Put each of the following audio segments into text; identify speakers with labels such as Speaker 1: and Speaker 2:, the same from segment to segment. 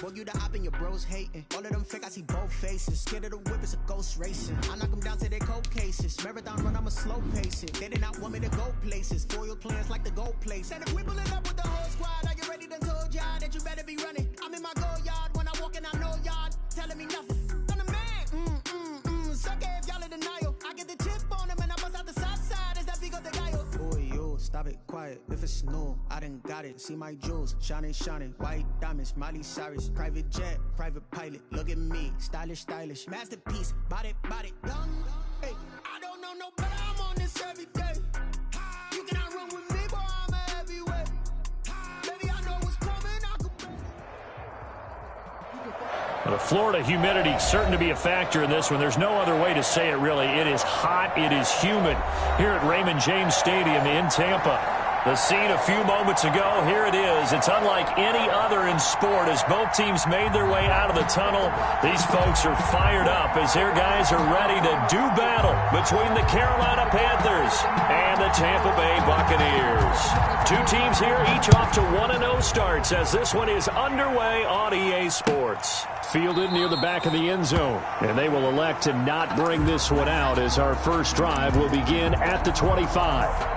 Speaker 1: Boy, you the op and your bros hating. All of them fake, I see both faces. Scared of the whip, it's a ghost racing. I knock them down to their cold cases. Marathon run, I'm a slow pace it. They did not want me to go places. Foil plans like the gold place. And if we pulling up with the whole squad, are you ready to told y'all that you better be running? I'm in my go yard when I walk in, I know y'all telling me nothing. I'm the man. Suck it if y'all in denial. I get the chip on them and I bust out the south side. Is that big of the guy? Boy, yo, stop it, quiet. If it's new, I done got it. See my jewels, shining, white diamonds, Miley Cyrus, private jet, private pilot. Look at me, stylish, masterpiece, body, young. Hey, I don't know no better. I'm on this every day. You cannot run with me, boy. I'm a heavyweight. Baby, I know what's coming.
Speaker 2: The Florida humidity certain to be a factor in this one. There's no other way to say it, really. It is hot. It is humid here at Raymond James Stadium in Tampa. The scene a few moments ago, here it is. It's unlike any other in sport as both teams made their way out of the tunnel. These folks are fired up as their guys are ready to do battle between the Carolina Panthers and the Tampa Bay Buccaneers. Two teams here, each off to 1-0 starts as this one is underway on EA Sports. Fielded near the back of the end zone, and they will elect to not bring this one out as our first drive will begin at the 25.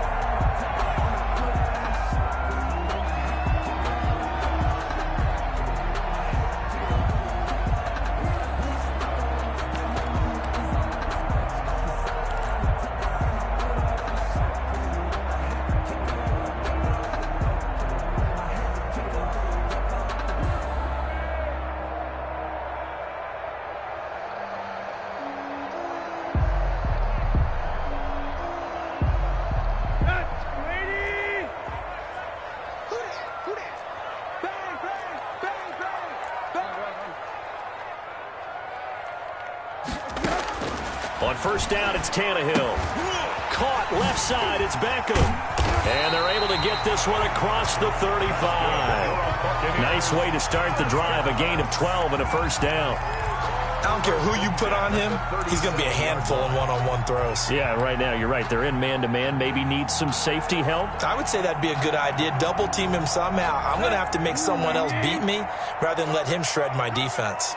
Speaker 2: On first down, it's Tannehill. Caught left side, it's Beckham. And they're able to get this one across the 35. Nice way to start the drive, a gain of 12 and a first down.
Speaker 3: I don't care who you put on him, he's going to be a handful in one-on-one throws.
Speaker 2: Yeah, right now, you're right. They're in man-to-man, maybe need some safety help.
Speaker 3: I would say that'd be a good idea. Double team him somehow. I'm going to have to make someone else beat me rather than let him shred my defense.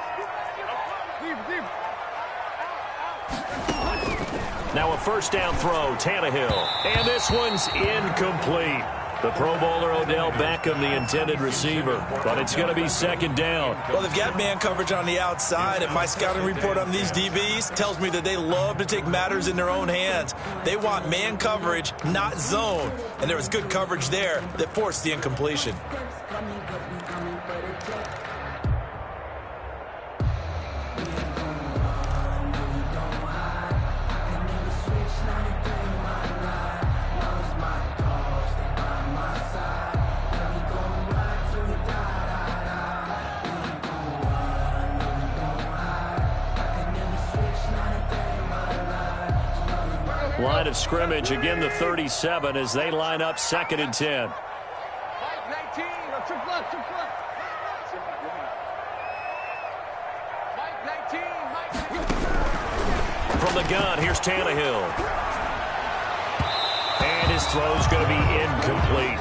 Speaker 2: Now a first down throw, Tannehill. And this one's incomplete. The Pro Bowler Odell Beckham, the intended receiver. But it's going to be second down.
Speaker 3: Well, they've got man coverage on the outside, and my scouting report on these DBs tells me that they love to take matters in their own hands. They want man coverage, not zone. And there was good coverage there that forced the incompletion.
Speaker 2: Line of scrimmage, again the 37 as they line up second and 10. From the gun, here's Tannehill. And his throw's going to be incomplete.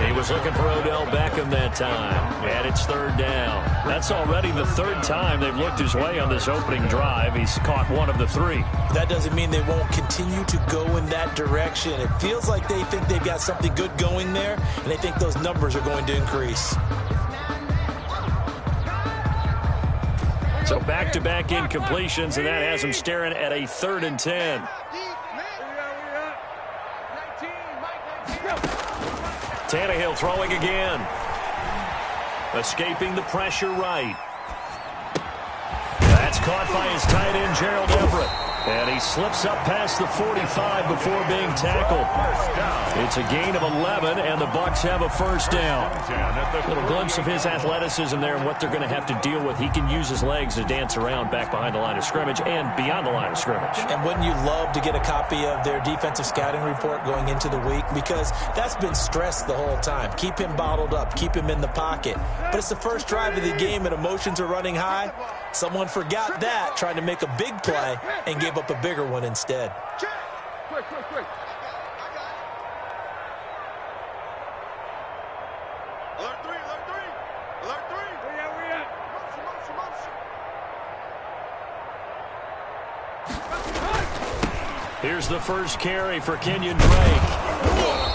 Speaker 2: He was looking for Odell Beckham that time. And it's third down. That's already the third time they've looked his way on this opening drive. He's caught one of the three.
Speaker 3: That doesn't mean they won't continue to go in that direction. It feels like they think they've got something good going there, and they think those numbers are going to increase.
Speaker 2: So back-to-back incompletions, and that has them staring at a third and 10. Tannehill throwing again. Escaping the pressure right. That's caught by his tight end, Gerald Everett. And he slips up past the 45 before being tackled. It's a gain of 11, and the Bucs have a first down. A little glimpse of his athleticism there and what they're going to have to deal with. He can use his legs to dance around back behind the line of scrimmage and beyond the line of scrimmage.
Speaker 3: And wouldn't you love to get a copy of their defensive scouting report going into the week? Because that's been stressed the whole time. Keep him bottled up. Keep him in the pocket. But it's the first drive of the game and emotions are running high. Someone forgot that, trying to make a big play, and gave up a bigger one instead.
Speaker 4: Quick. Alert three.
Speaker 2: Here's the first carry for Kenyon Drake.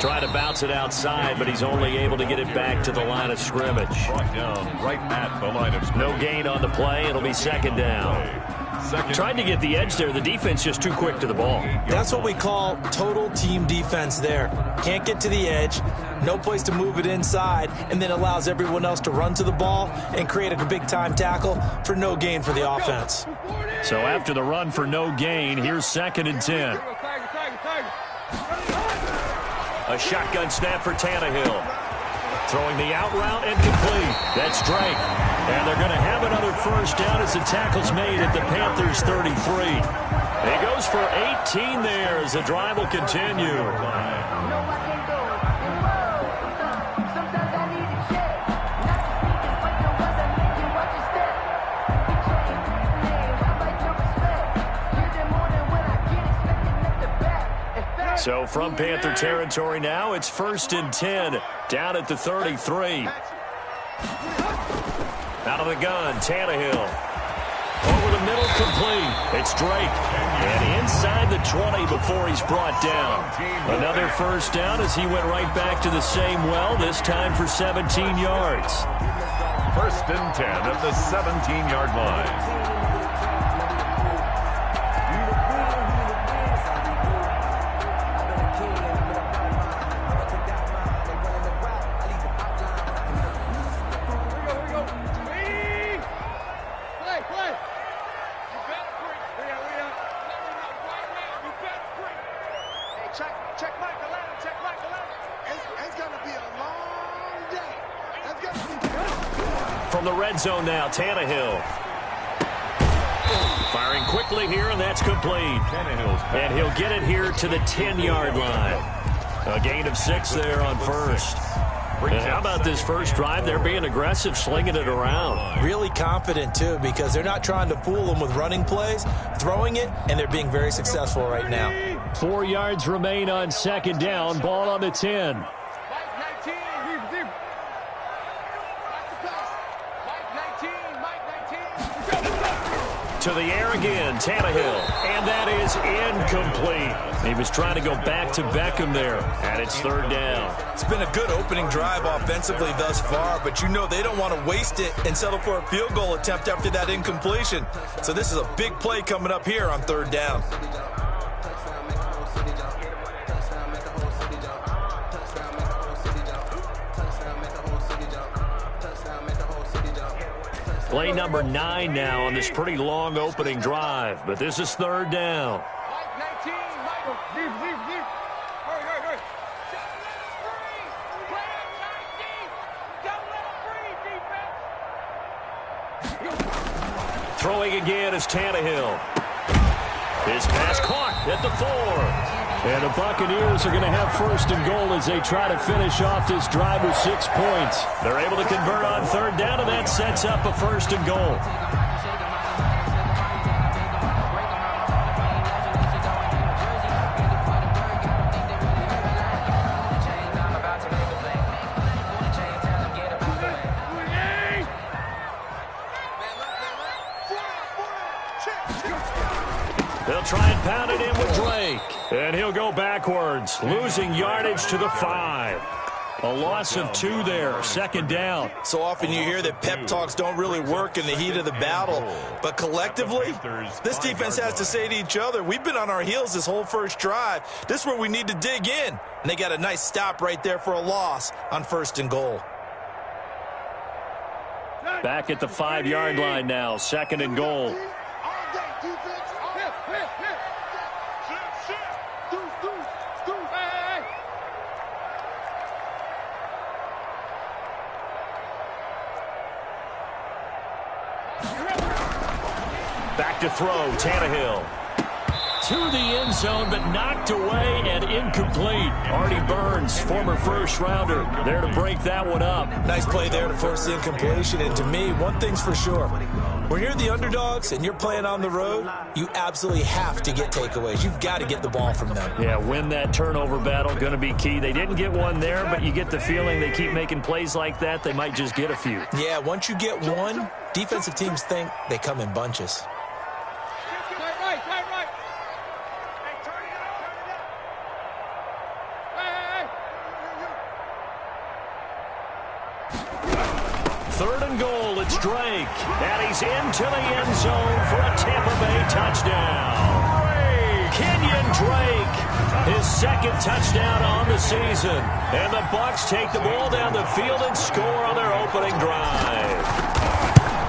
Speaker 2: Trying to bounce it outside, but he's only able to get it back to the line of scrimmage.
Speaker 4: Brought down right at the line of scrimmage.
Speaker 2: No gain on the play. It'll be second down. Tried to get the edge there. The defense just too quick to the ball.
Speaker 3: That's what we call total team defense there. Can't get to the edge, no place to move it inside, and then allows everyone else to run to the ball and create a big-time tackle for no gain for the offense.
Speaker 2: So after the run for no gain, here's 2nd and 10. A shotgun snap for Tannehill. Throwing the out route and complete. That's Drake. And they're going to have another first down as the tackle's made at the Panthers' 33. He goes for 18 there as the drive will continue. So from Panther territory now, it's 1st and 10 down at the 33. Out of the gun, Tannehill. Over the middle, complete. It's Drake. And inside the 20 before he's brought down. Another first down as he went right back to the same well, this time for 17 yards.
Speaker 4: 1st and 10 at the 17-yard line.
Speaker 2: From the red zone now, Tannehill. Firing quickly here, and that's complete. And he'll get it here to the 10-yard line. A gain of 6 there on first. And how about this first drive? They're being aggressive, slinging it around.
Speaker 3: Really confident, too, because they're not trying to fool them with running plays, throwing it, and they're being very successful right now.
Speaker 2: 4 yards remain on 2nd down. Ball on the 10. To the air again, Tannehill. And that is incomplete. He was trying to go back to Beckham there, and it's 3rd down.
Speaker 3: It's been a good opening drive offensively thus far, but you know they don't want to waste it and settle for a field goal attempt after that incompletion. So this is a big play coming up here on 3rd down.
Speaker 2: Play number 9 now on this pretty long opening drive, but this is 3rd down. Throwing again is Tannehill. His pass caught at the 4. And the Buccaneers are going to have 1st and goal as they try to finish off this drive with 6 points. They're able to convert on 3rd down, and that sets up a 1st and goal. They'll try and pound it in with Drake. And he'll go backwards, losing yardage to the 5. A loss of 2 there, 2nd down.
Speaker 3: So often you hear that pep talks don't really work in the heat of the battle. But collectively, this defense has to say to each other, we've been on our heels this whole first drive. This is where we need to dig in. And they got a nice stop right there for a loss on 1st and goal.
Speaker 2: Back at the 5-yard line now, 2nd and goal. Back to throw, Tannehill. To the end zone, but knocked away and incomplete. Artie Burns, former first-rounder, there to break that one up.
Speaker 3: Nice play there to force the incompletion. And to me, one thing's for sure. When you're the underdogs and you're playing on the road, you absolutely have to get takeaways. You've got to get the ball from them.
Speaker 2: Yeah, win that turnover battle, going to be key. They didn't get one there, but you get the feeling they keep making plays like that, they might just get a few.
Speaker 3: Yeah, once you get one, defensive teams think they come in bunches.
Speaker 2: Third and goal, it's Drake. And he's into the end zone for a Tampa Bay touchdown. Kenyon Drake, his second touchdown on the season. And the Bucs take the ball down the field and score on their opening drive.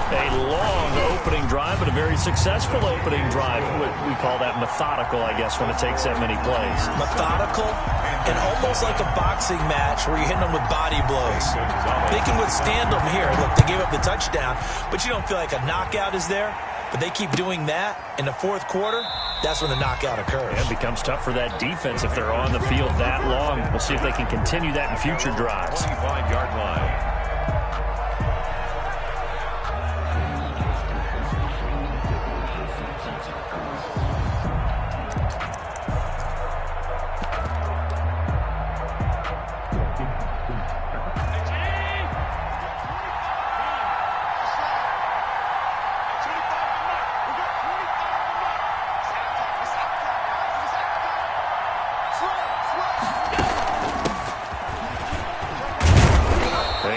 Speaker 2: A long opening drive, but a very successful opening drive. We call that methodical, I guess, when it takes that many plays.
Speaker 3: Methodical and almost like a boxing match where you're hitting them with body blows. They can withstand them here. Look, they gave up the touchdown, but you don't feel like a knockout is there. But they keep doing that in the fourth quarter. That's when the knockout occurs.
Speaker 2: Yeah, it becomes tough for that defense if they're on the field that long. We'll see if they can continue that in future drives.
Speaker 4: 25-yard line.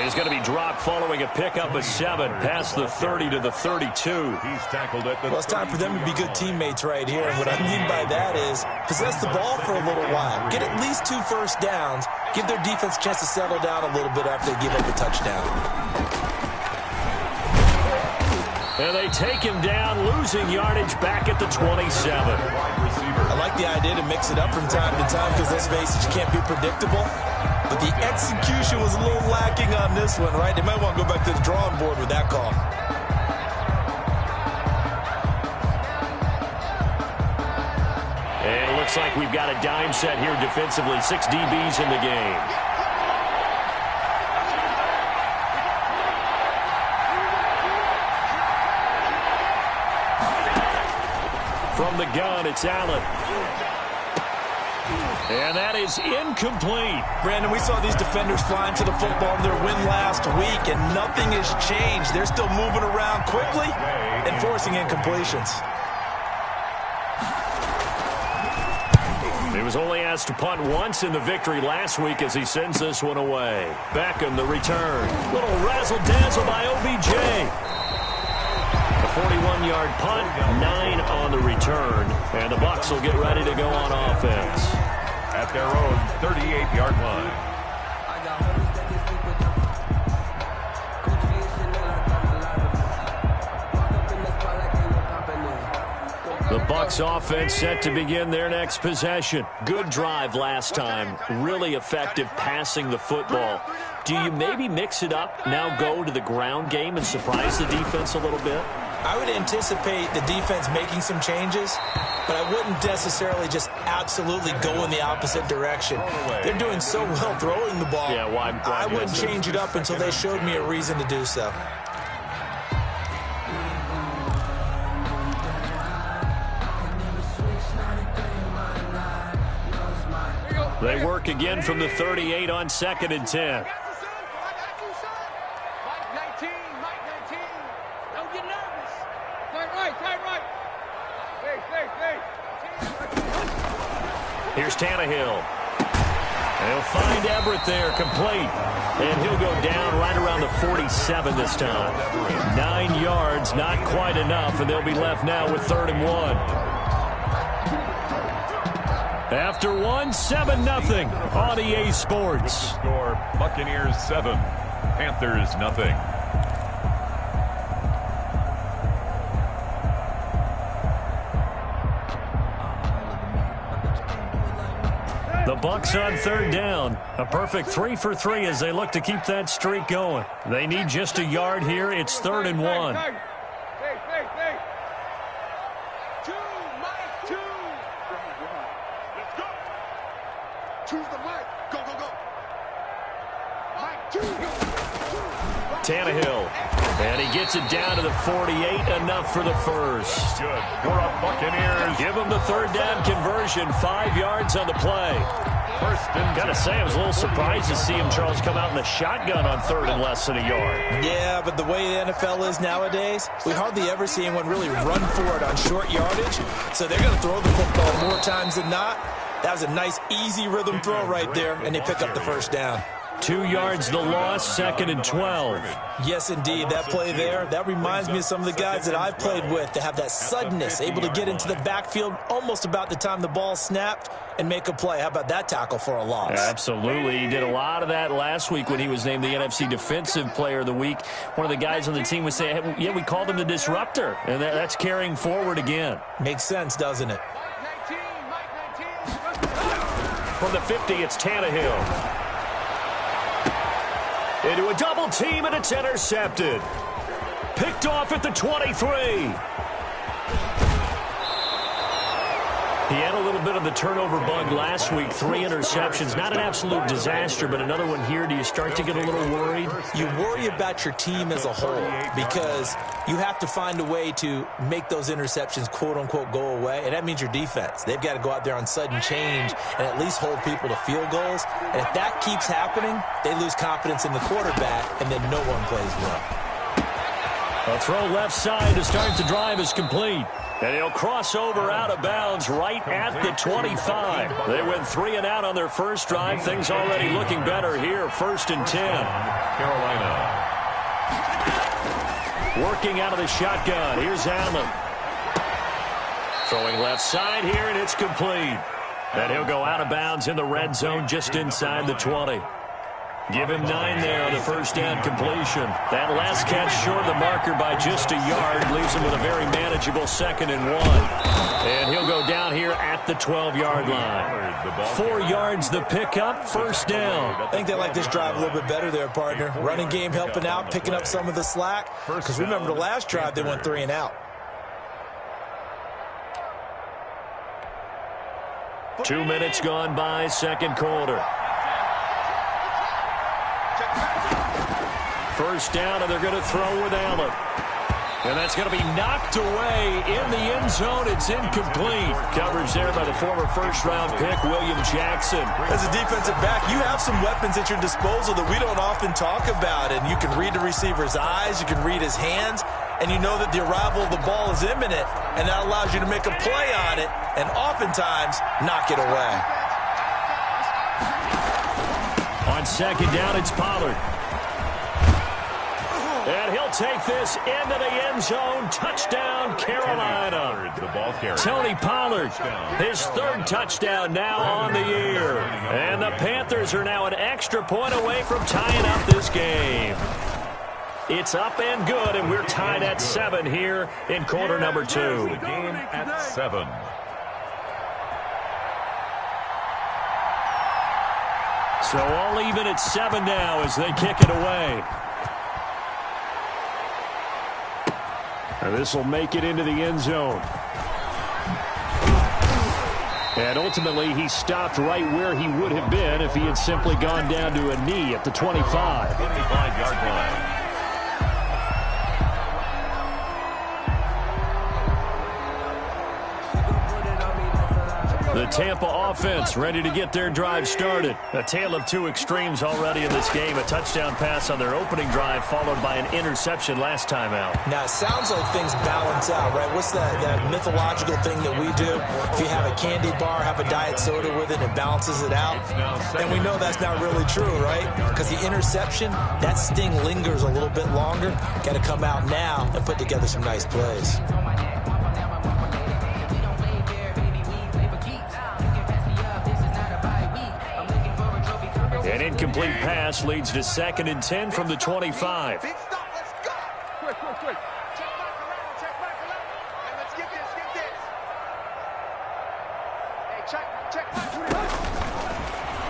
Speaker 2: He's going to be dropped following a pickup of 7 past the 30 to the 32.
Speaker 4: He's tackled at the
Speaker 3: Well, it's time for them to be good teammates right here. And what I mean by that is possess the ball for a little while. Get at least 2 first downs. Give their defense a chance to settle down a little bit after they give up the touchdown.
Speaker 2: And they take him down, losing yardage back at the 27.
Speaker 3: I like the idea to mix it up from time to time because, let's face it, you can't be predictable. But the execution was a little lacking on this one, right? They might want to go back to the drawing board with that call.
Speaker 2: And it looks like we've got a dime set here defensively. 6 DBs in the game. From the gun, it's Allen. And that is incomplete.
Speaker 3: Brandon, we saw these defenders flying to the football in their win last week, and nothing has changed. They're still moving around quickly and forcing incompletions.
Speaker 2: He was only asked to punt once in the victory last week as he sends this one away. Beckham, the return. Little razzle-dazzle by OBJ. A 41-yard punt, 9 on the return. And the Bucs will get ready to go on offense.
Speaker 4: at their own 38-yard line.
Speaker 2: The Bucs offense set to begin their next possession. Good drive last time. Really effective passing the football. Do you maybe mix it up, now go to the ground game and surprise the defense a little bit?
Speaker 3: I would anticipate the defense making some changes, but I wouldn't necessarily just absolutely go in the opposite direction. They're doing so well throwing the ball.
Speaker 2: Yeah, why
Speaker 3: I wouldn't change it up until they showed me a reason to do so.
Speaker 2: They work again from the 38 on 2nd and 10. Here's Tannehill. They'll find Everett there, complete. And he'll go down right around the 47 this time. 9 yards, not quite enough, and they'll be left now with 3rd and 1. After 1, 7-0 on EA Sports.
Speaker 4: Score, Buccaneers 7, Panthers 0.
Speaker 2: The Bucs on 3rd down. A perfect 3 for 3 as they look to keep that streak going. They need just a yard here. It's 3rd and 1. Tannehill. And he gets it down to the 48, enough for the first.
Speaker 4: Good for a Buccaneers.
Speaker 2: Give him the third down conversion, 5 yards on the play.
Speaker 4: First and
Speaker 2: Gotta say, I was a little surprised to see him, Charles, come out in the shotgun on third and less than a yard.
Speaker 3: Yeah, but the way the NFL is nowadays, we hardly ever see anyone really run for it on short yardage. So they're going to throw the football more times than not. That was a nice, easy rhythm throw right there, and they pick up the first down.
Speaker 2: 2 yards the loss, 2nd and 12.
Speaker 3: Yes, indeed. That play there, that reminds me of some of the guys that I've played with that have that suddenness, able to get into the backfield almost about the time the ball snapped and make a play. How about that tackle for a loss?
Speaker 2: Yeah, absolutely. He did a lot of that last week when he was named the NFC Defensive Player of the Week. One of the guys on the team would say, hey, yeah, we called him the disruptor, and that's carrying forward again.
Speaker 3: Makes sense, doesn't it?
Speaker 2: From the 50, it's Tannehill. Into a double team, and it's intercepted. Picked off at the 23. He had a little bit of the turnover bug last week, 3 interceptions. Not an absolute disaster, but another one here. Do you start to get a little worried?
Speaker 3: You worry about your team as a whole because you have to find a way to make those interceptions, quote-unquote, go away, and that means your defense. They've got to go out there on sudden change and at least hold people to field goals. And if that keeps happening, they lose confidence in the quarterback, and then no one plays well.
Speaker 2: A throw left side to start the drive is complete. And he'll cross over out of bounds right at the 25. They went 3 and out on their first drive. Things already looking better here. 1st and 10.
Speaker 4: Carolina.
Speaker 2: Working out of the shotgun. Here's Allen. Throwing left side here, and it's complete. And he'll go out of bounds in the red zone just inside the 20. Give him 9 there on the first down completion. That last catch short of the marker by just a yard leaves him with a very manageable 2nd and 1. And he'll go down here at the 12-yard line. 4 yards the pickup, first down.
Speaker 3: I think they like this drive a little bit better there, partner. Running game helping out, picking up some of the slack. Because remember the last drive, they went 3 and out.
Speaker 2: 2 minutes gone by, second quarter. First down, and they're going to throw with Allen. And that's going to be knocked away in the end zone. It's incomplete. Coverage there by the former first-round pick, William Jackson.
Speaker 3: As a defensive back, you have some weapons at your disposal that we don't often talk about. And you can read the receiver's eyes, you can read his hands, and you know that the arrival of the ball is imminent. And that allows you to make a play on it and oftentimes knock it away.
Speaker 2: On second down, it's Pollard. And he'll take this into the end zone. Touchdown, Carolina. Tony Pollard, his 3rd touchdown now on the year. And the Panthers are now an extra point away from tying up this game. It's up and good, and we're tied at 7 here in quarter number 2.
Speaker 4: The game at 7.
Speaker 2: So all even at 7 now as they kick it away. And this will make it into the end zone. And ultimately, he stopped right where he would have been if he had simply gone down to a knee at the 25.
Speaker 4: 25-yard line.
Speaker 2: The Tampa offense ready to get their drive started. A tale of 2 extremes already in this game. A touchdown pass on their opening drive followed by an interception last time out.
Speaker 3: Now, it sounds like things balance out, right? What's that mythological thing that we do? If you have a candy bar, have a diet soda with it, it balances it out. And we know that's not really true, right? Because the interception, that sting lingers a little bit longer. Got to come out now and put together some nice plays.
Speaker 2: An incomplete pass leads to 2nd and 10 from the 25.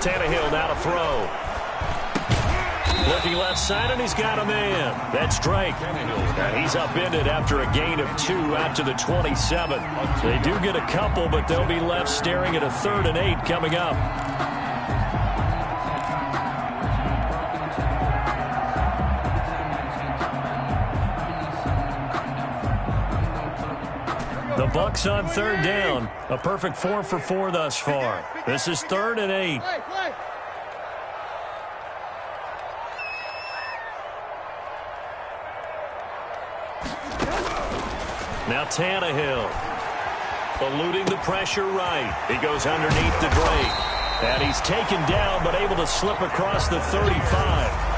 Speaker 2: Tannehill now to throw. Looking left side, and he's got a man. That's Drake. And he's upended after a gain of 2 out to the 27. They do get a couple, but they'll be left staring at a 3rd and 8 coming up. The Bucs on third down. A perfect 4 for 4 thus far. This is 3rd and 8. Now Tannehill. Eluding the pressure right. He goes underneath to Drake. And he's taken down but able to slip across the 35.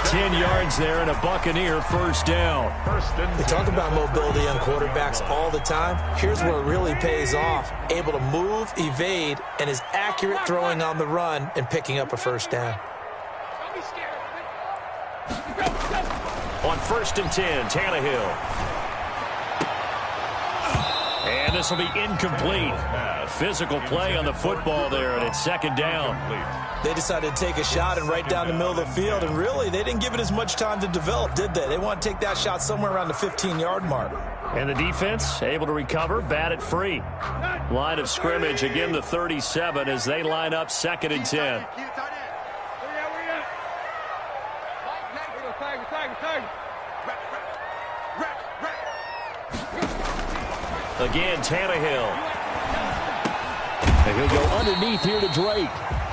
Speaker 2: 10 yards there and a Buccaneer first down.
Speaker 3: We talk about mobility on quarterbacks all the time. Here's where it really pays off. Able to move, evade, and is accurate throwing on the run and picking up a first down.
Speaker 2: On 1st and 10, Tannehill. And this will be incomplete. Physical play on the football there, and it's 2nd down.
Speaker 3: They decided to take a shot and right down the middle of the field, and really, they didn't give it as much time to develop, did they? They want to take that shot somewhere around the 15-yard mark.
Speaker 2: And the defense able to recover, bat it free. Line of scrimmage, again the 37 as they line up 2nd and 10. Again, Tannehill. And he'll go underneath here to Drake.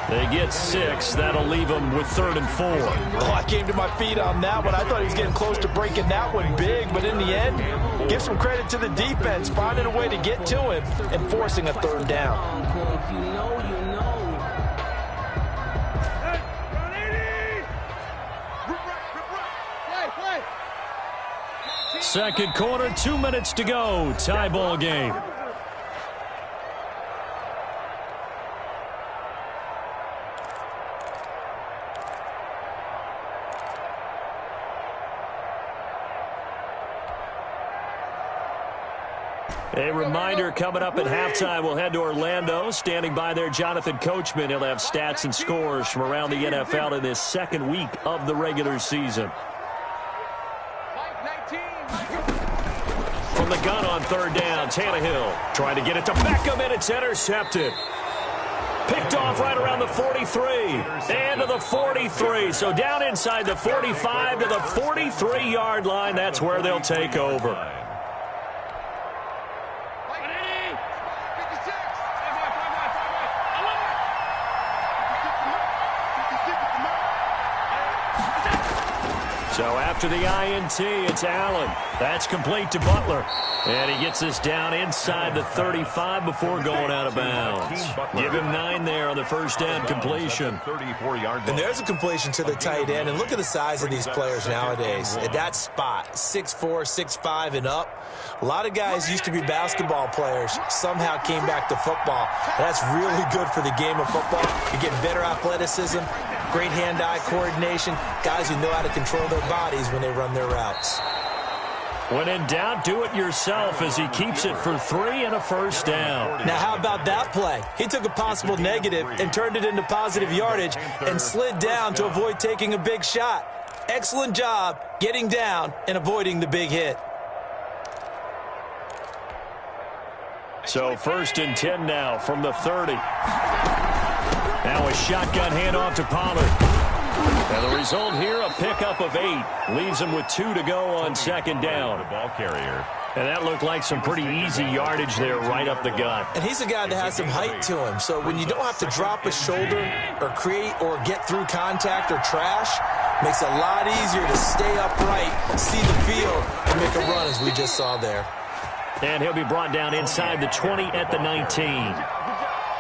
Speaker 2: They get 6. That'll leave them with 3rd and 4.
Speaker 3: Oh, I came to my feet on that one. I thought he was getting close to breaking that one big, but in the end, give some credit to the defense, finding a way to get to him and forcing a 3rd down.
Speaker 2: Second quarter, 2 minutes to go. Tie ball game. A reminder coming up at halftime, we'll head to Orlando. Standing by there, Jonathan Coachman. He'll have stats and scores from around the NFL in this 2nd week of the regular season. From the gun on 3rd down, Tannehill trying to get it to Beckham, and it's intercepted. Picked off right around the 43 and to the 43. So down inside the 45 to the 43-yard line. That's where they'll take over. So after the INT, it's Allen. That's complete to Butler. And he gets this down inside the 35 before going out of bounds. Give him 9 there on the first down completion.
Speaker 3: And there's a completion to the tight end. And look at the size of these players nowadays. At that spot, 6'4", 6'5", and up. A lot of guys used to be basketball players, somehow came back to football. That's really good for the game of football. You get better athleticism, great hand-eye coordination, guys who know how to control their bodies when they run their routes.
Speaker 2: When in doubt, do it yourself as he keeps it for 3 and a first down.
Speaker 3: Now, how about that play? He took a possible negative and turned it into positive yardage and slid down to avoid taking a big shot. Excellent job getting down and avoiding the big hit.
Speaker 2: So 1st and 10 now from the 30. Now a shotgun handoff to Pollard. And the result here, a pickup of 8. Leaves him with 2 to go on 2nd down.
Speaker 4: Ball carrier.
Speaker 2: And that looked like some pretty easy yardage there right up the gut.
Speaker 3: And he's a guy that has some height to him. So when you don't have to drop a shoulder or create or get through contact or trash, makes it a lot easier to stay upright, see the field, and make a run as we just saw there.
Speaker 2: And he'll be brought down inside the 20 at the 19.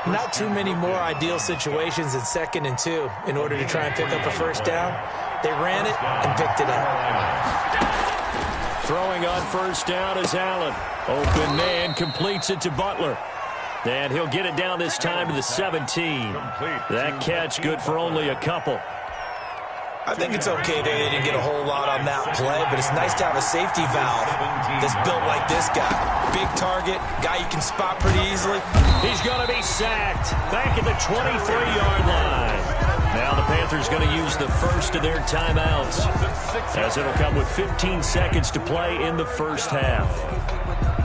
Speaker 3: Not too many more ideal situations in 2nd and 2 in order to try and pick up a first down. They ran it and picked it up.
Speaker 2: Throwing on first down is Allen. Open man completes it to Butler. And he'll get it down this time to the 17. That catch good for only a couple.
Speaker 3: I think it's okay that they didn't get a whole lot on that play, but it's nice to have a safety valve that's built like this guy. Big target, guy you can spot pretty easily.
Speaker 2: He's going to be sacked back at the 23-yard line. Now the Panthers going to use the first of their timeouts, as it'll come with 15 seconds to play in the first half.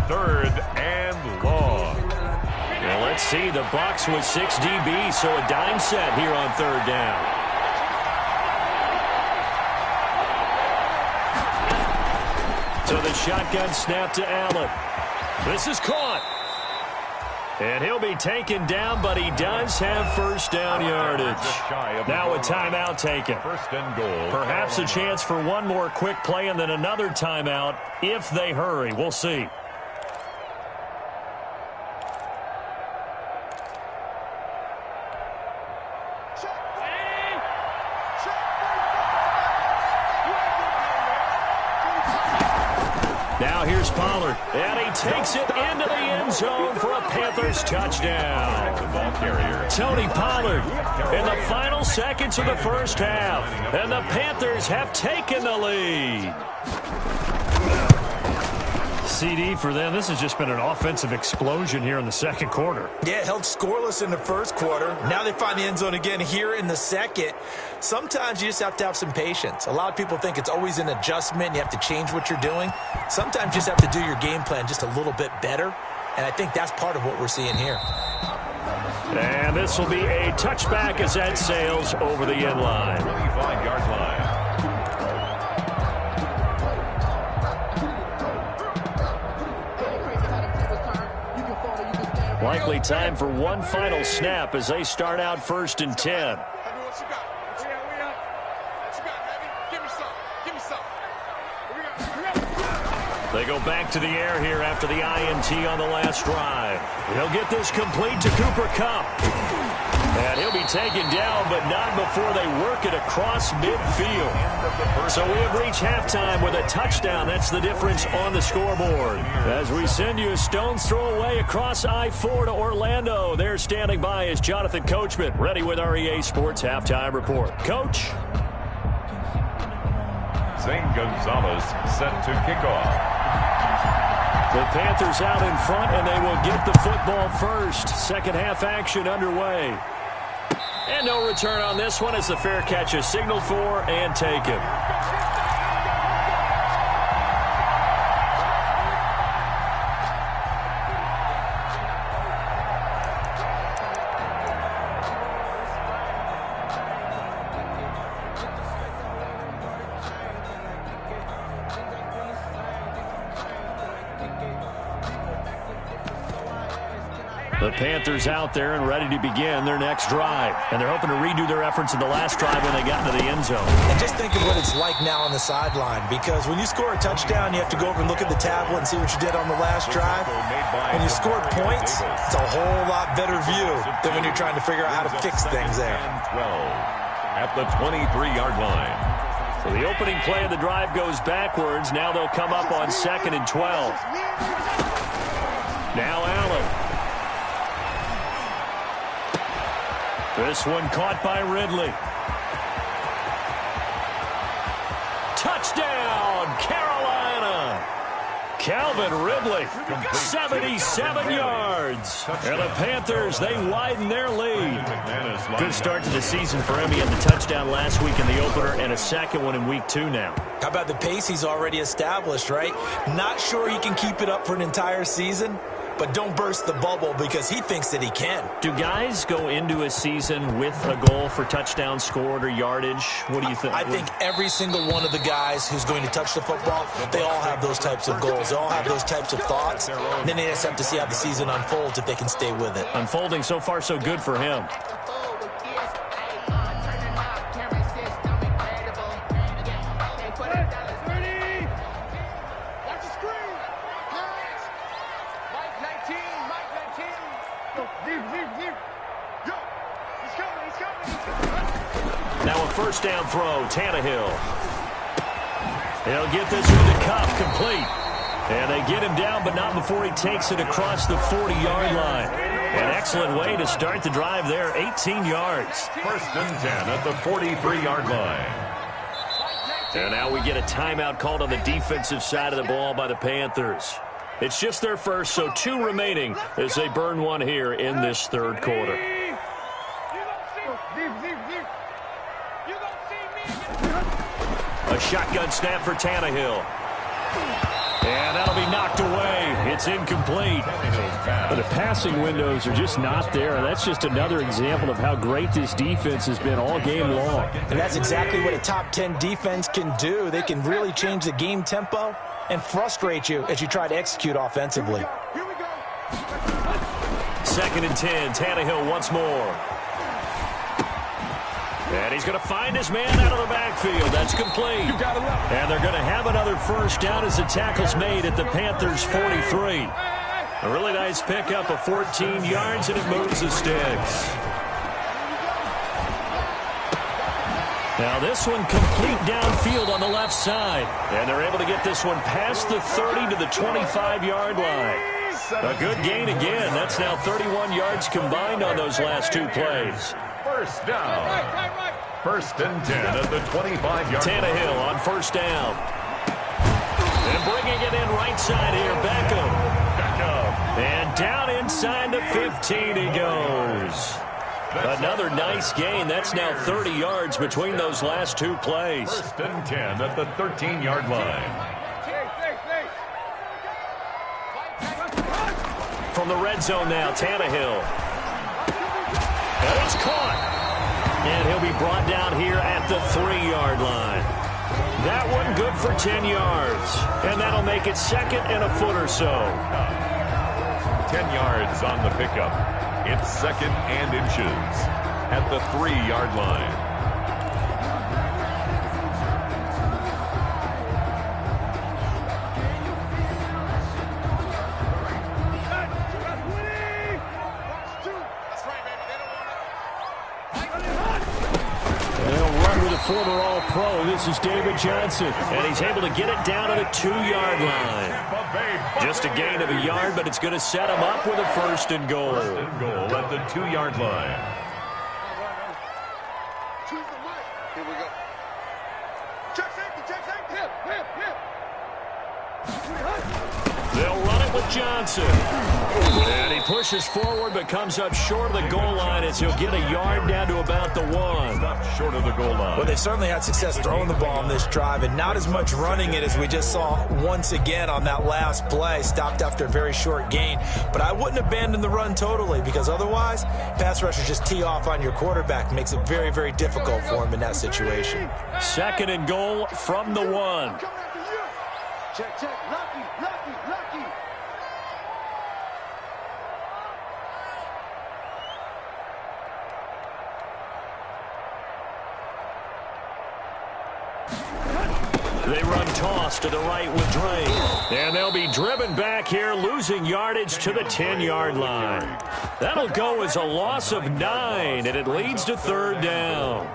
Speaker 4: 3rd and long.
Speaker 2: Well, let's see. The Bucs with 6 DBs, so a dime set here on 3rd down. So the shotgun snap to Allen. This is caught. And he'll be taken down, but he does have first down yardage. Now a timeout taken.
Speaker 4: First and goal.
Speaker 2: Perhaps a chance for one more quick play and then another timeout if they hurry. We'll see. Now here's Pollard, and he takes it into the end zone for a Panthers touchdown.
Speaker 4: The ball carrier.
Speaker 2: Tony Pollard in the final seconds of the first half, and the Panthers have taken the lead. CD for them. This has just been an offensive explosion here in the second quarter.
Speaker 3: Yeah, held scoreless in the first quarter. Now they find the end zone again here in the second. Sometimes you just have to have some patience. A lot of people think it's always an adjustment. You have to change what you're doing. Sometimes you just have to do your game plan just a little bit better. And I think that's part of what we're seeing here.
Speaker 2: And this will be a touchback as that sails over the end line.
Speaker 4: 25-yard line.
Speaker 2: Likely time for one final snap as they start out 1st and 10. They go back to the air here after the INT on the last drive. He'll get this complete to Cooper Kupp. And he'll be taken down, but not before they work it across midfield. So we have reached halftime with a touchdown. That's the difference on the scoreboard. As we send you a stone's throw away across I-4 to Orlando. There standing by is Jonathan Coachman, ready with our EA Sports Halftime Report. Coach?
Speaker 4: Zane Gonzalez set to kick off.
Speaker 2: The Panthers out in front, and they will get the football first. Second half action underway. And no return on this one as the fair catch is signaled for and taken. The Panthers out there and ready to begin their next drive. And they're hoping to redo their efforts in the last drive when they got into the end zone.
Speaker 3: And just think of what it's like now on the sideline, because when you score a touchdown, you have to go over and look at the tablet and see what you did on the last drive. When you scored points, it's a whole lot better view than when you're trying to figure out how to fix things there.
Speaker 4: 12 at the 23-yard line.
Speaker 2: So the opening play of the drive goes backwards. Now they'll come up on 2nd and 12. Now Allen. This one caught by Ridley. Touchdown, Carolina. Calvin Ridley, 77 yards. And the Panthers, they widen their lead. Good start to the season for him. He had the touchdown last week in the opener and a second one in week 2 now.
Speaker 3: How about the pace he's already established, right? Not sure he can keep it up for an entire season, but don't burst the bubble because he thinks that he can.
Speaker 2: Do guys go into a season with a goal for touchdown scored or yardage? What do you think?
Speaker 3: I think every single one of the guys who's going to touch the football, they all have those types of goals. They all have those types of thoughts. And then they just have to see how the season unfolds if they can stay with it.
Speaker 2: Unfolding so far so good for him. Now a first down throw, Tannehill. He'll get this with the Kupp complete. And they get him down, but not before he takes it across the 40-yard line. An excellent way to start the drive there, 18 yards.
Speaker 4: First and 10 at the 43-yard line.
Speaker 2: And now we get a timeout called on the defensive side of the ball by the Panthers. It's just their first, so 2 remaining as they burn one here in this third quarter. A shotgun snap for Tannehill. And that'll be knocked away. It's incomplete.
Speaker 5: But the passing windows are just not there. That's just another example of how great this defense has been all game long.
Speaker 3: And that's exactly what a top 10 defense can do. They can really change the game tempo and frustrate you as you try to execute offensively.
Speaker 2: 2nd and 10. Tannehill once more. And he's going to find his man out of the backfield. That's complete. And they're going to have another first down as the tackle's made at the Panthers' 43. A really nice pickup of 14 yards, and it moves the sticks. Now this one complete downfield on the left side. And they're able to get this one past the 30 to the 25-yard line. A good gain again. That's now 31 yards combined on those last two plays.
Speaker 4: First down. 1st and 10 at the 25-yard line.
Speaker 2: Tannehill on first down. And bringing it in right side here, Beckham. And down inside the 15 he goes. Another nice gain. That's now 30 yards between those last two plays.
Speaker 4: 1st and 10 at the 13-yard line.
Speaker 2: From the red zone now, Tannehill. And it's caught. And he'll be brought down here at the 3-yard line. That one good for 10 yards. And that'll make it 2nd and a foot or so.
Speaker 4: 10 yards on the pickup. It's 2nd and inches at the 3-yard line.
Speaker 5: Former All-Pro, this is David Johnson.
Speaker 2: And he's able to get it down to the 2-yard line. Just a gain of a yard, but it's going to set him up with a 1st and goal.
Speaker 4: 1st and goal at the 2-yard line.
Speaker 6: Here we go. Check safety. Hip.
Speaker 2: They'll run it with Johnson. And he pushes forward but comes up short of the goal line as he'll get a yard down to about the 1.
Speaker 4: Stop short of the goal line.
Speaker 3: Well, they certainly had success throwing the ball on this drive and not as much running it as we just saw once again on that last play. Stopped after a very short gain. But I wouldn't abandon the run totally because otherwise pass rushers just tee off on your quarterback. Makes it very, very difficult for him in that situation.
Speaker 2: 2nd and goal from the 1.
Speaker 6: Check. Lucky.
Speaker 2: They run toss to the right with Drake. And they'll be driven back here, losing yardage to the 10-yard line. That'll go as a loss of 9, and it leads to 3rd down.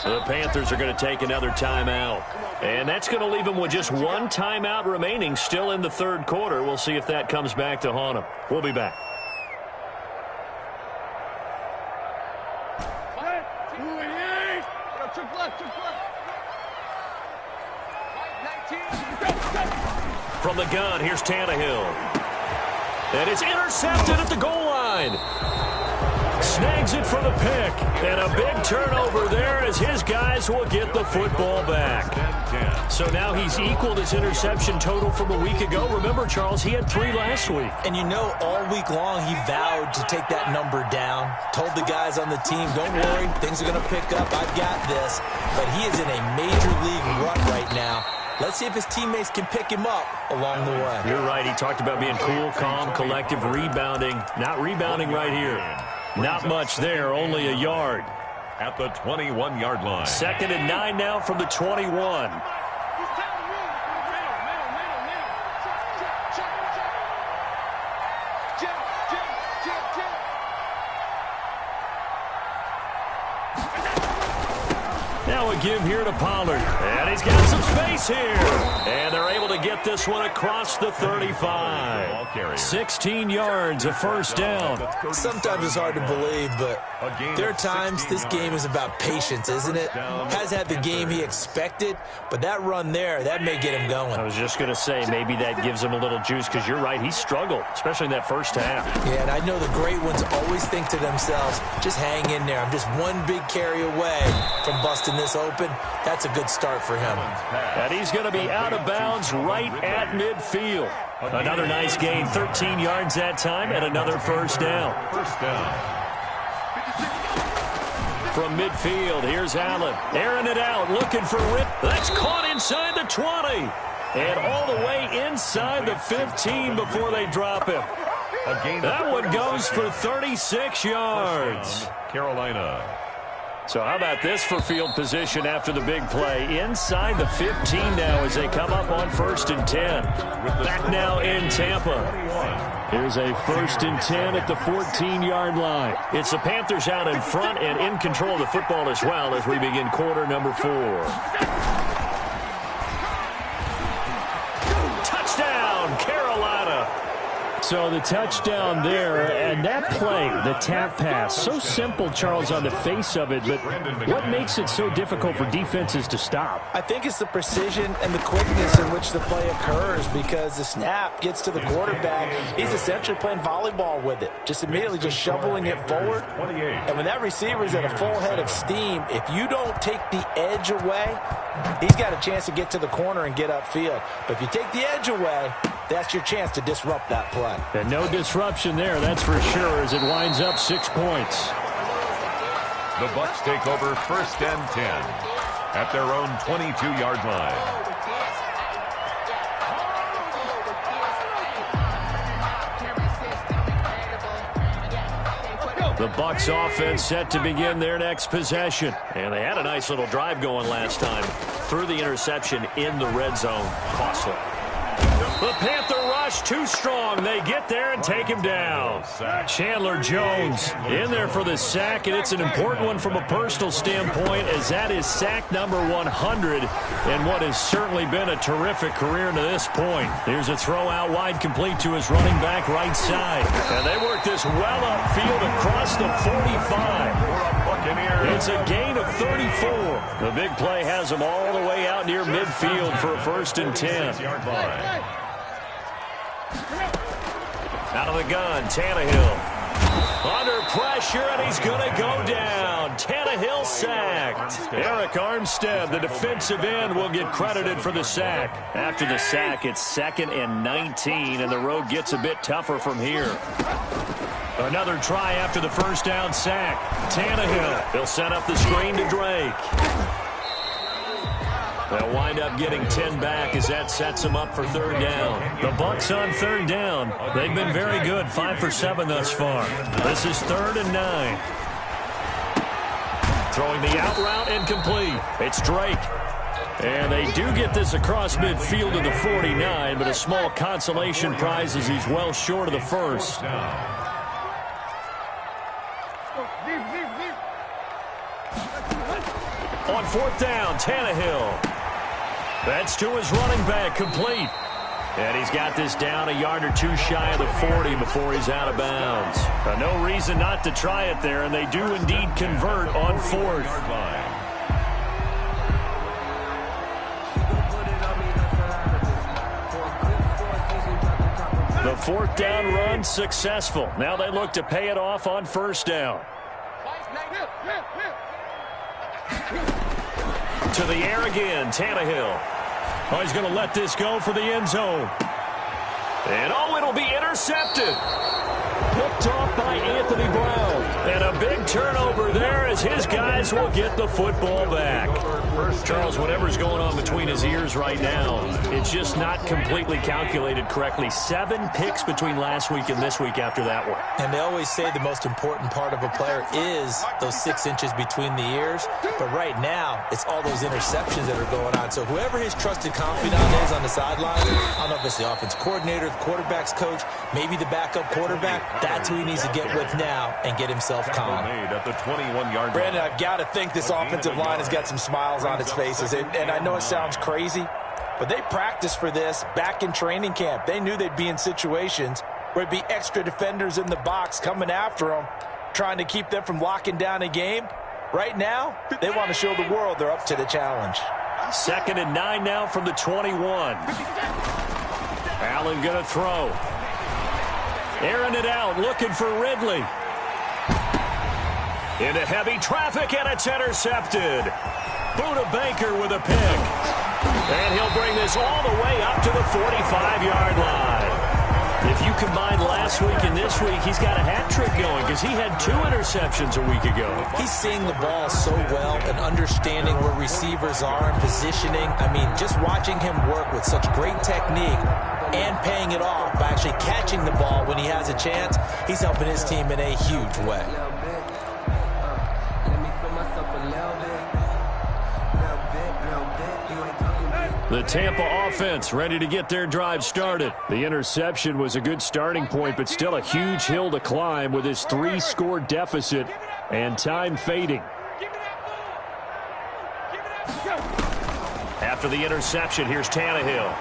Speaker 2: So the Panthers are going to take another timeout. And that's going to leave them with just one timeout remaining still in the 3rd quarter. We'll see if that comes back to haunt them. We'll be back. From the gun, here's Tannehill. And it's intercepted at the goal line. Snags it for the pick. And a big turnover there as his guys will get the football back. So now he's equaled his interception total from a week ago. Remember, Charles, he had 3 last week.
Speaker 3: And you know, all week long he vowed to take that number down. Told the guys on the team, don't worry, things are going to pick up. I've got this. But he is in a major league rut right now. Let's see if his teammates can pick him up along the way.
Speaker 2: You're right. He talked about being cool, calm, collective, rebounding. Not rebounding right here. Not much there, only a yard.
Speaker 4: At the 21-yard line.
Speaker 2: 2nd and 9 now from the 21. Now a give here to Pollard. And he's got some space here. And they're able to get this one across the 35. 16 yards, a 1st down.
Speaker 3: Sometimes it's hard to believe, but there are times this game is about patience, isn't it? Has had the game he expected, but that run there, that may get him going.
Speaker 2: I was just going to say, maybe that gives him a little juice because you're right, he struggled, especially in that first half.
Speaker 3: Yeah, and I know the great ones always think to themselves, just hang in there. I'm just one big carry away from busting this open, that's a good start for him.
Speaker 2: And he's going to be out of bounds right at midfield. Another nice gain, 13 yards that time, and another first down. From midfield, here's Allen. Airing it out, looking for Rip. That's caught inside the 20. And all the way inside the 15 before they drop him. That one goes for 36 yards.
Speaker 4: Carolina.
Speaker 2: So how about this for field position after the big play? Inside the 15 now as they come up on 1st and 10. Back now in Tampa. Here's a 1st and 10 at the 14-yard line. It's the Panthers out in front and in control of the football as well as we begin quarter number 4. Touchdown, Carolina.
Speaker 5: So the touchdown there, and that play, the tap pass, so simple, Charles, on the face of it, but what makes it so difficult for defenses to stop?
Speaker 3: I think it's the precision and the quickness in which the play occurs, because the snap gets to the quarterback. He's essentially playing volleyball with it, just immediately just shoveling it forward. And when that receiver's at a full head of steam, if you don't take the edge away, he's got a chance to get to the corner and get upfield. But if you take the edge away, that's your chance to disrupt that play.
Speaker 5: And no disruption there, that's for sure, as it winds up 6 points.
Speaker 4: The Bucs take over 1st and 10 at their own 22-yard line.
Speaker 2: The Bucs offense set to begin their next possession. And they had a nice little drive going last time. Through the interception in the red zone. Costly. The Panther rush too strong. They get there and take him down. Chandler Jones in there for the sack, and it's an important one from a personal standpoint, as that is sack number 100 and what has certainly been a terrific career to this point. Here's a throw out wide, complete to his running back right side. And they work this well upfield across the 45. It's a gain of 34. The big play has them all the way out near midfield for a 1st and 10. Out of the gun, Tannehill. Under pressure, and he's going to go down. Tannehill sacked. Eric Armstead, the defensive end, will get credited for the sack. After the sack, it's 2nd and 19, and the road gets a bit tougher from here. Another try after the first down sack. Tannehill, he'll set up the screen to Drake. They'll wind up getting 10 back as that sets them up for 3rd down. The Bucs on 3rd down. They've been very good, 5 for 7 thus far. This is 3rd and 9. Throwing the out route incomplete. It's Drake. And they do get this across midfield to the 49, but a small consolation prize as he's well short of the first. On 4th down, Tannehill. That's to his running back, complete. And he's got this down a yard or two shy of the 40 before he's out of bounds. No reason not to try it there, and they do indeed convert on 4th. The 4th down run successful. Now they look to pay it off on 1st down. To the air again, Tannehill. Oh, he's going to let this go for the end zone. And oh, it'll be intercepted. Picked off by Anthony Brown. And a big turnover there as his guys will get the football back. Charles, whatever's going on between his ears right now, it's just not completely calculated correctly. 7 picks between last week and this week after that one.
Speaker 3: And they always say the most important part of a player is those 6 inches between the ears. But right now, it's all those interceptions that are going on. So whoever his trusted confidant is on the sideline, I don't know if it's the offense coordinator, the quarterback's coach, maybe the backup quarterback, that's who he needs to get with now and get himself calm.
Speaker 4: At the 21-yard
Speaker 3: Brandon, I've got to think this offensive line has got some smiles on its faces. And I know it sounds crazy, but they practiced for this back in training camp. They knew they'd be in situations where it'd be extra defenders in the box coming after them, trying to keep them from locking down a game. Right now, they want to show the world they're up to the challenge.
Speaker 2: 2nd and 9 now from the 21. Allen going to throw. Airing it out, looking for Ridley. Into heavy traffic, and it's intercepted. Buda Baker with a pick. And he'll bring this all the way up to the 45-yard line. If you combine last week and this week, he's got a hat trick going because he had 2 interceptions a week ago.
Speaker 3: He's seeing the ball so well and understanding where receivers are and positioning. I mean, just watching him work with such great technique and paying it off by actually catching the ball when he has a chance, he's helping his team in a huge way.
Speaker 2: The Tampa offense ready to get their drive started. The interception was a good starting point, but still a huge hill to climb with his 3-score deficit and time fading. After the interception, here's Tannehill.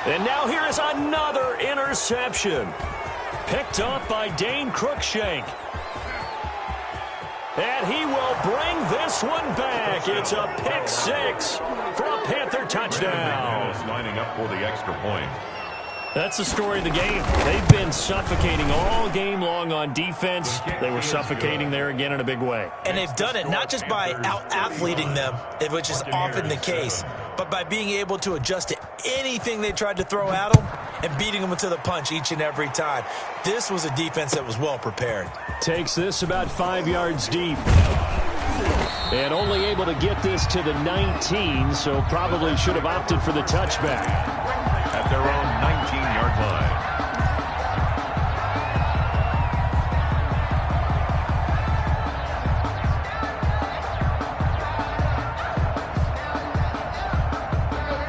Speaker 2: And now here is another interception. Picked up by Dane Cruikshank. And he will bring this one back. It's a pick 6 for a Panther touchdown.
Speaker 4: Lining up for the extra point.
Speaker 2: That's the story of the game. They've been suffocating all game long on defense. They were suffocating there again in a big way.
Speaker 3: And they've done it not just by out-athleting them, which is often the case, but by being able to adjust to anything they tried to throw at them and beating them to the punch each and every time. This was a defense that was well prepared.
Speaker 5: Takes this about 5 yards deep. And only able to get this to the 19, so probably should have opted for the touchback.
Speaker 4: At their own 19-yard line.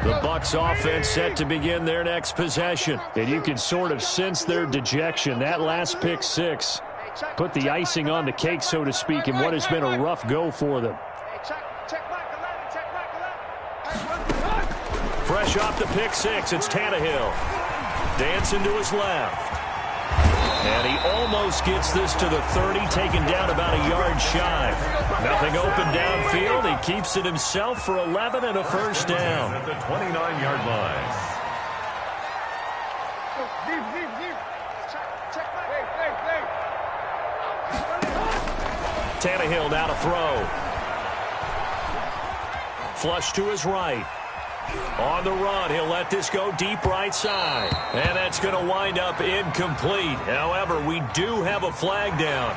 Speaker 2: The Bucs offense set to begin their next possession.
Speaker 5: And you can sort of sense their dejection. That last pick 6 put the icing on the cake, so to speak, in what has been a rough go for them.
Speaker 2: Fresh off the pick 6, it's Tannehill. Dancing to his left. And he almost gets this to the 30, taken down about a yard shy. Nothing open downfield. He keeps it himself for 11 and a first down.
Speaker 4: At the 29-yard line.
Speaker 2: Tannehill now to throw. Flush to his right. On the run, he'll let this go deep right side. And that's going to wind up incomplete. However, we do have a flag down.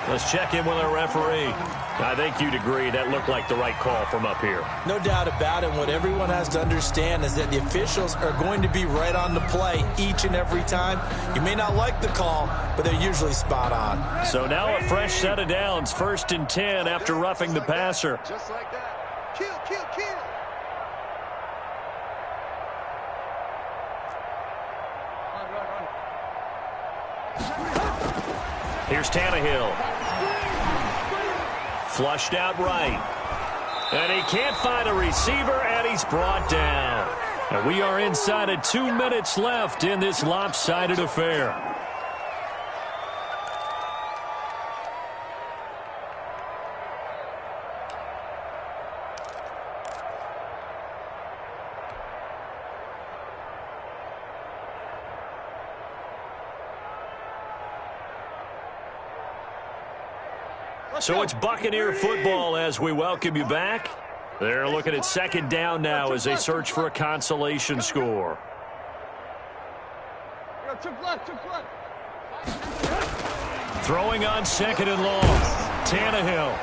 Speaker 2: Let's check in with our referee. I think you'd agree that looked like the right call from up here.
Speaker 3: No doubt about it. What everyone has to understand is that the officials are going to be right on the play each and every time. You may not like the call, but they're usually spot on.
Speaker 2: So now a fresh set of downs, 1st and 10 after roughing the passer.
Speaker 6: Just like that. Kill, kill, kill.
Speaker 2: Here's Tannehill. Flushed out right. And he can't find a receiver, and he's brought down. And we are inside of 2 minutes left in this lopsided affair. So it's Buccaneer football as we welcome you back. They're looking at 2nd down now as they search for a consolation score. Throwing on 2nd and long. Tannehill.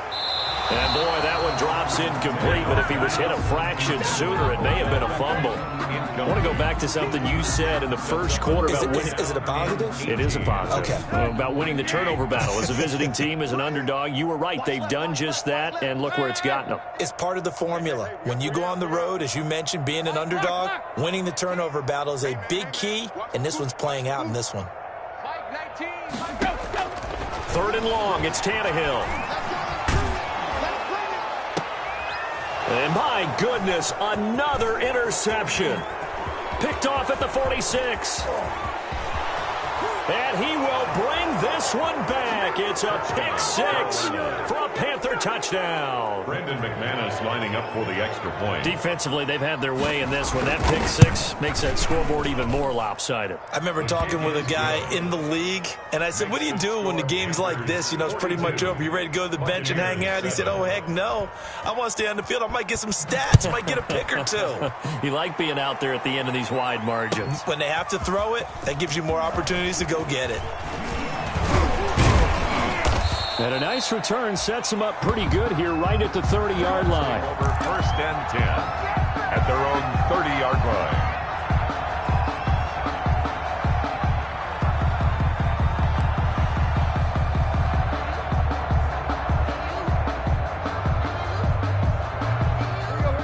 Speaker 2: And boy, that one drops incomplete, but if he was hit a fraction sooner, it may have been a fumble. I want to go back to something you said in the first quarter about winning.
Speaker 3: Is it a positive?
Speaker 2: It is a positive.
Speaker 3: Okay.
Speaker 2: About winning the turnover battle. As a visiting team, as an underdog, you were right. They've done just that, and look where it's gotten them.
Speaker 3: It's part of the formula. When you go on the road, as you mentioned, being an underdog, winning the turnover battle is a big key, and this one's playing out in this one.
Speaker 2: 3rd and long, it's Tannehill. And my goodness, another interception. Picked off at the 46. And he will bring this this one back. It's a pick six for a Panther touchdown.
Speaker 4: Brendan McManus lining up for the extra point.
Speaker 2: Defensively, they've had their way in this one. That pick six makes that scoreboard even more lopsided.
Speaker 3: I remember talking with a guy in the league, and I said, what do you do when the game's like this? You know, it's pretty much over. You ready to go to the bench and hang out? He said, oh, heck no. I want to stay on the field. I might get some stats. I might get a pick or two.
Speaker 2: You like being out there at the end of these wide margins.
Speaker 3: When they have to throw it, that gives you more opportunities to go get it.
Speaker 5: And a nice return sets them up pretty good here right at the 30-yard line.
Speaker 4: Over 1st and 10 at their own 30-yard line.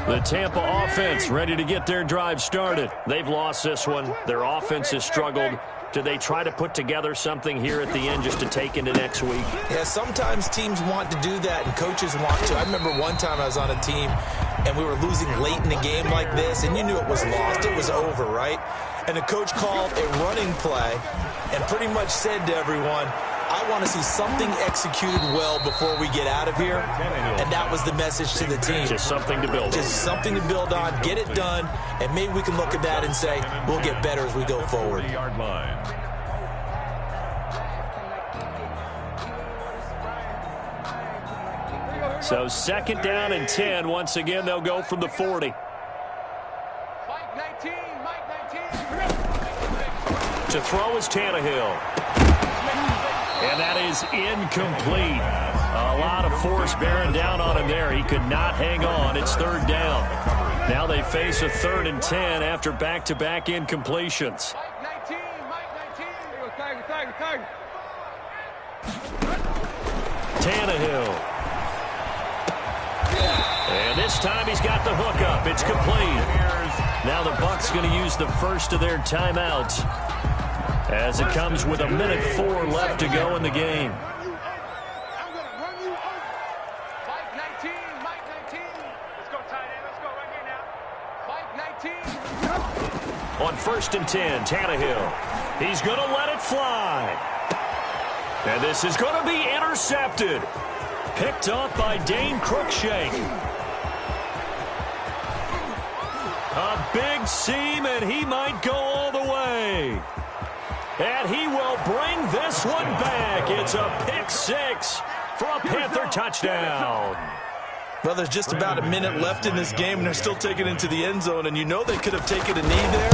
Speaker 2: The Tampa offense ready to get their drive started. They've lost this one. Their offense has struggled. Do they try to put together something here at the end just to take into next week?
Speaker 3: Yeah, sometimes teams want to do that and coaches want to. I remember one time I was on a team and we were losing late in the game like this, and you knew it was lost. It was over, right? And the coach called a running play and pretty much said to everyone, I want to see something executed well before we get out of here. And that was the message to the team.
Speaker 2: Just something to build on.
Speaker 3: Just something to build on, get it done, and maybe we can look at that and say, we'll get better as we go forward.
Speaker 4: 30-yard line.
Speaker 2: So 2nd down and 10. Once again, they'll go from the 40.
Speaker 6: Mike 19, Mike 19.
Speaker 2: To throw is Tannehill. And that is incomplete. A lot of force bearing down on him there. He could not hang on. It's 3rd down. Now they face a 3rd and 10 after back-to-back incompletions.
Speaker 6: Mike 19, Mike 19. Tiger.
Speaker 2: Tannehill. And this time he's got the hook up. It's complete. Now the Bucs going to use the first of their timeouts as it comes with 1:04 left to go in the game.
Speaker 6: I'm going to run you over. Mike 19, Mike 19. Let's go tight end. Let's go right here now. Mike 19.
Speaker 2: On 1st and 10, Tannehill. He's going to let it fly. And this is going to be intercepted. Picked off by Dane Cruikshank. A big seam, and he might go all the way. And he will bring this one back. It's a pick six for a Panther touchdown.
Speaker 3: Well, there's just about a minute left in this game, and they're still taking it into the end zone. And you know they could have taken a knee there,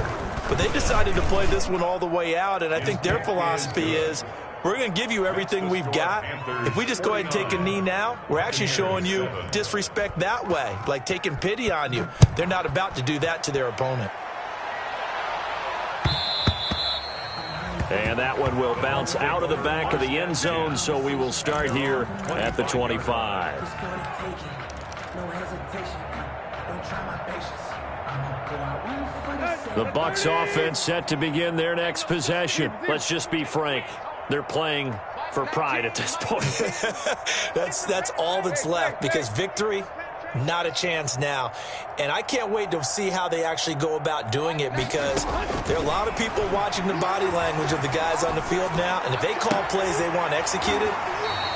Speaker 3: but they decided to play this one all the way out. And I think their philosophy is, we're going to give you everything we've got. If we just go ahead and take a knee now, we're actually showing you disrespect that way, like taking pity on you. They're not about to do that to their opponent.
Speaker 2: And that one will bounce out of the back of the end zone, so we will start here at the 25. The Bucs offense set to begin their next possession. Let's just be frank. They're playing for pride at this point.
Speaker 3: That's all that's left, because victory, not a chance now. And I can't wait to see how they actually go about doing it, because there are a lot of people watching the body language of the guys on the field now, and if they call plays they want executed,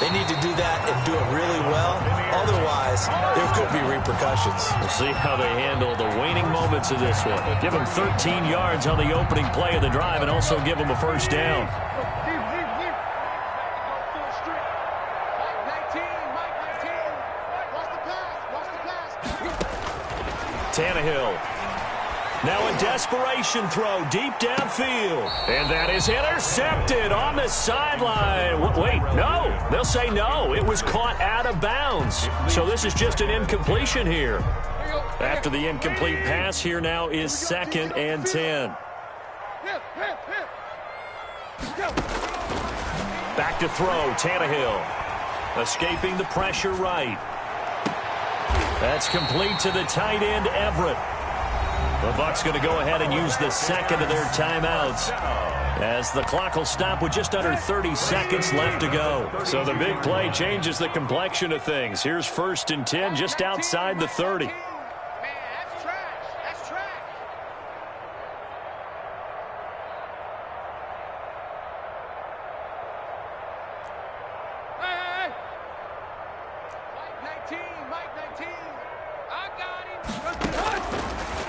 Speaker 3: they need to do that and do it really well. Otherwise, there could be repercussions.
Speaker 2: We'll see how they handle the waning moments of this one. Give them 13 yards on the opening play of the drive and also give them a 1st down. Tannehill. Now a desperation throw deep downfield. And that is intercepted on the sideline. Wait, no. They'll say no. It was caught out of bounds. So this is just an incompletion here. After the incomplete pass, here now is 2nd and 10. Back to throw, Tannehill. Escaping the pressure right. That's complete to the tight end, Everett. The Bucs going to go ahead and use the 2nd of their timeouts, as the clock will stop with just under 30 seconds left to go. So the big play changes the complexion of things. Here's 1st and 10 just outside the 30.
Speaker 6: Man, that's trash. That's trash.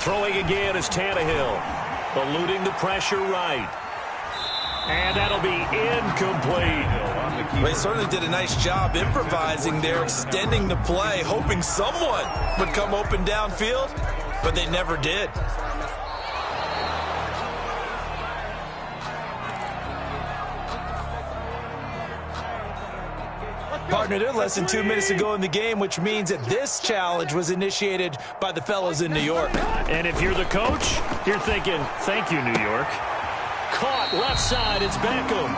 Speaker 2: Throwing again is Tannehill. Eluding the pressure right. And that'll be incomplete.
Speaker 3: They certainly did a nice job improvising there, extending the play, hoping someone would come open downfield, but they never did. Partner, they're less than 2 minutes to go in the game, which means that this challenge was initiated by the fellows in New York.
Speaker 2: And if you're the coach, you're thinking, thank you, New York. Caught left side, it's Beckham.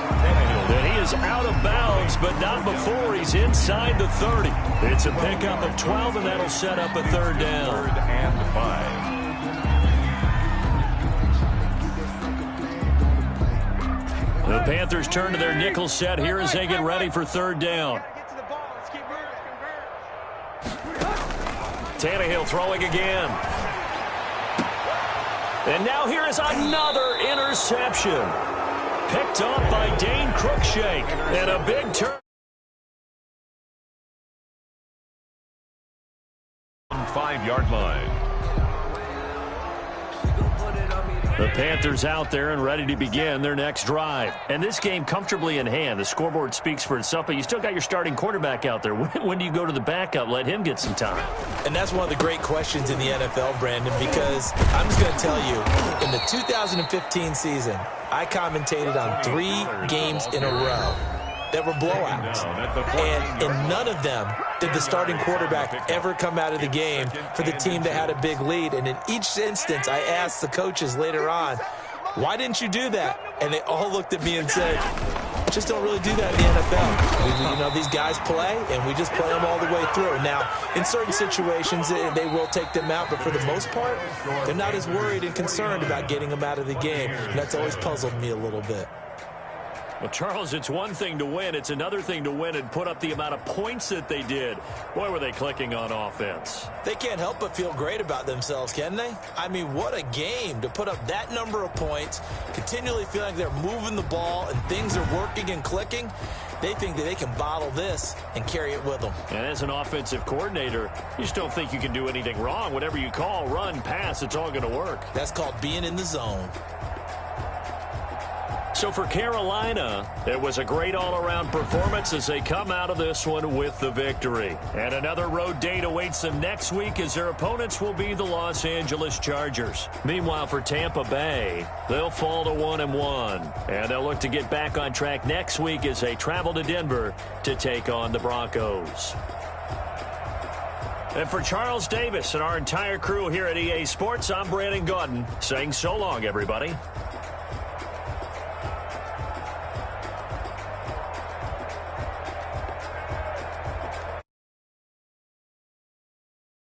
Speaker 2: And he is out of bounds, but not before he's inside the 30. It's a pickup of 12, and that'll set up a third down.
Speaker 4: 3rd and 5.
Speaker 2: The Panthers turn to their nickel set here as they get ready for third down. Tannehill throwing again. And now here is another interception. Picked up by Dane Cruikshank. And a big turn.
Speaker 4: 5-yard line.
Speaker 2: The Panthers out there and ready to begin their next drive. And this game comfortably in hand. The scoreboard speaks for itself, but you still got your starting quarterback out there. When do you go to the backup? Let him get some time.
Speaker 3: And that's one of the great questions in the NFL, Brandon, because I'm just going to tell you, in the 2015 season, I commentated on 3 games in a row that were blowouts. And in none of them did the starting quarterback ever come out of the game for the team that had a big lead. And in each instance, I asked the coaches later on, why didn't you do that? And they all looked at me and said, just don't really do that in the NFL. These guys play, and we just play them all the way through. Now, in certain situations, they will take them out, but for the most part, they're not as worried and concerned about getting them out of the game. And that's always puzzled me a little bit.
Speaker 2: Well, Charles, it's one thing to win. It's another thing to win and put up the amount of points that they did. Boy, were they clicking on offense.
Speaker 3: They can't help but feel great about themselves, can they? I mean, what a game to put up that number of points, continually feel like they're moving the ball and things are working and clicking. They think that they can bottle this and carry it with them.
Speaker 2: And as an offensive coordinator, you just don't think you can do anything wrong. Whatever you call, run, pass, it's all going to work.
Speaker 3: That's called being in the zone.
Speaker 2: So for Carolina, it was a great all-around performance as they come out of this one with the victory. And another road date awaits them next week as their opponents will be the Los Angeles Chargers. Meanwhile, for Tampa Bay, they'll fall to 1-1. And they'll look to get back on track next week as they travel to Denver to take on the Broncos. And for Charles Davis and our entire crew here at EA Sports, I'm Brandon Gaudin saying so long, everybody.